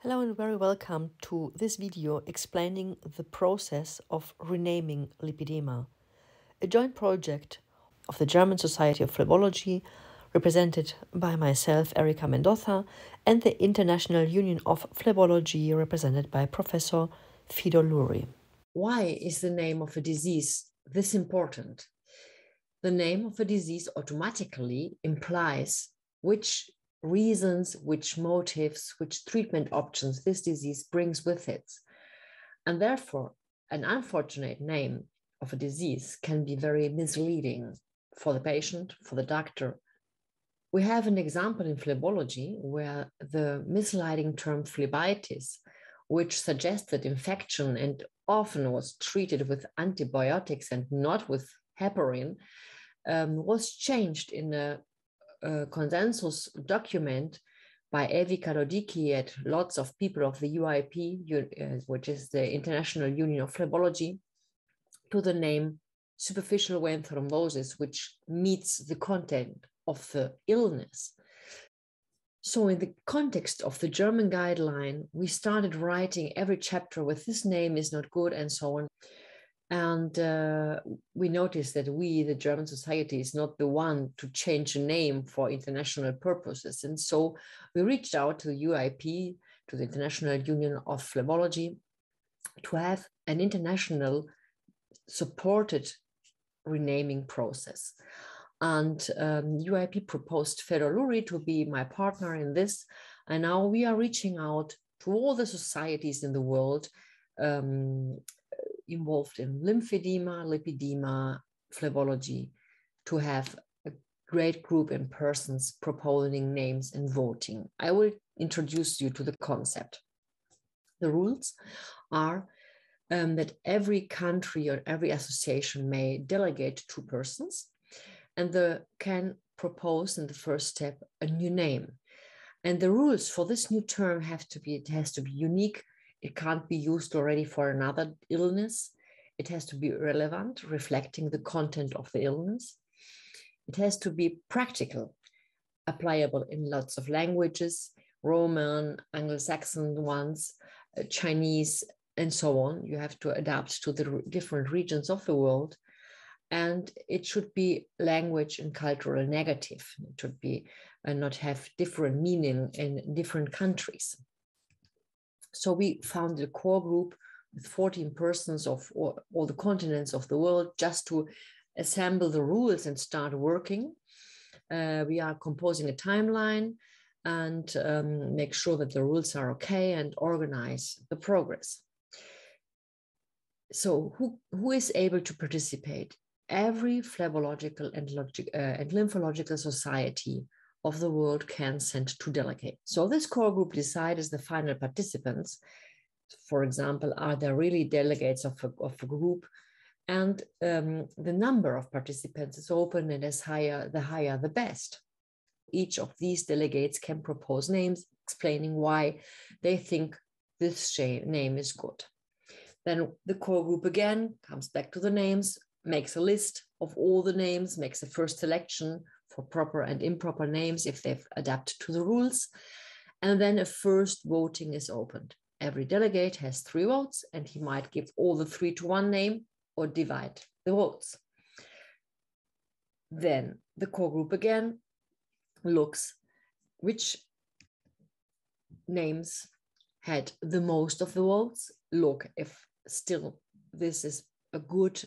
Hello and very welcome to this video explaining the process of renaming lipedema, a joint project of the German Society of Phlebology, represented by myself, Erika Mendoza, and the International Union of Phlebology, represented by Professor Phlebology. Why is the name of a disease this important? The name of a disease automatically implies which reasons, which motives, which treatment options this disease brings with it. And therefore, an unfortunate name of a disease can be very misleading for the patient, for the doctor. We have an example in phlebology where the misleading term phlebitis, which suggested infection and often was treated with antibiotics and not with heparin, was changed in a consensus document by Evi Kalodicki and lots of people of the UIP, which is the International Union of Phlebology, to the name superficial vein thrombosis, which meets the content of the illness. So in the context of the German guideline, we started writing every chapter with this name is not good and so on. And we noticed that we, the German Society, is not the one to change a name for international purposes. And so we reached out to the UIP, to the International Union of Phlebology, to have an international supported renaming process. And UIP proposed Phlebology to be my partner in this. And now we are reaching out to all the societies in the world involved in lymphedema, lipedema, phlebology, to have a great group in persons proposing names and voting. I will introduce you to the concept. The rules are that every country or every association may delegate 2 persons, and can propose in the first step a new name. And the rules for this new term it has to be unique. It can't be used already for another illness. It has to be relevant, reflecting the content of the illness. It has to be practical, applicable in lots of languages, Roman, Anglo-Saxon ones, Chinese, and so on. You have to adapt to the different regions of the world. And it should be language and cultural negative. It should be not have different meaning in different countries. So we founded a core group with 14 persons of all the continents of the world just to assemble the rules and start working. We are composing a timeline and make sure that the rules are okay and organize the progress. So who is able to participate? Every phlebological and lymphological society of the world can send 2 delegates. So this core group decides the final participants. For example, are there really delegates of a group? And the number of participants is open, and the higher the best. Each of these delegates can propose names explaining why they think this name is good. Then the core group again comes back to the names, makes a list of all the names, makes a first selection for proper and improper names if they've adapted to the rules. And then a first voting is opened. Every delegate has 3 votes, and he might give all the 3 to one name or divide the votes. Then the core group again looks which names had the most of the votes, look if still this is a good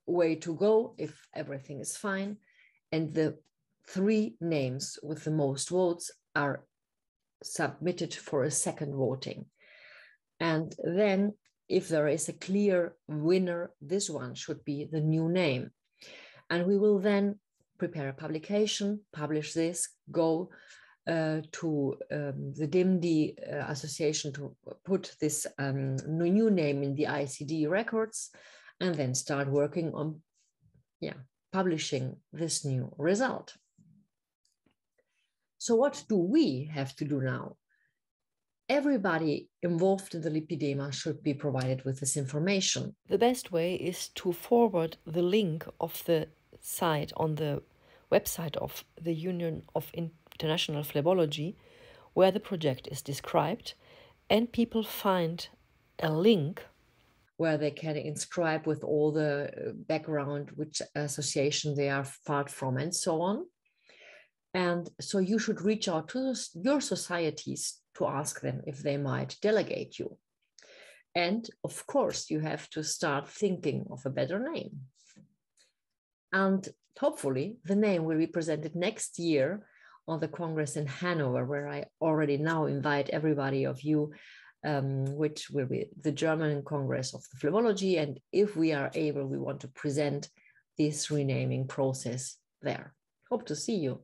way to go, if everything is fine. And the 3 names with the most votes are submitted for a second voting. And then if there is a clear winner, this one should be the new name. And we will then prepare a publication, publish this, go to the DIMD association to put this new name in the ICD records, and then start working on publishing this new result. So what do we have to do now? Everybody involved in the lipedema should be provided with this information. The best way is to forward the link of the site on the website of the Union of International Phlebology, where the project is described, and people find a link where they can inscribe with all the background, which association they are part from, and so on. And so you should reach out to your societies to ask them if they might delegate you. And of course, you have to start thinking of a better name. And hopefully the name will be presented next year on the Congress in Hanover, where I already now invite everybody of you, which will be the German Congress of the Phlebology. And if we are able, we want to present this renaming process there. Hope to see you.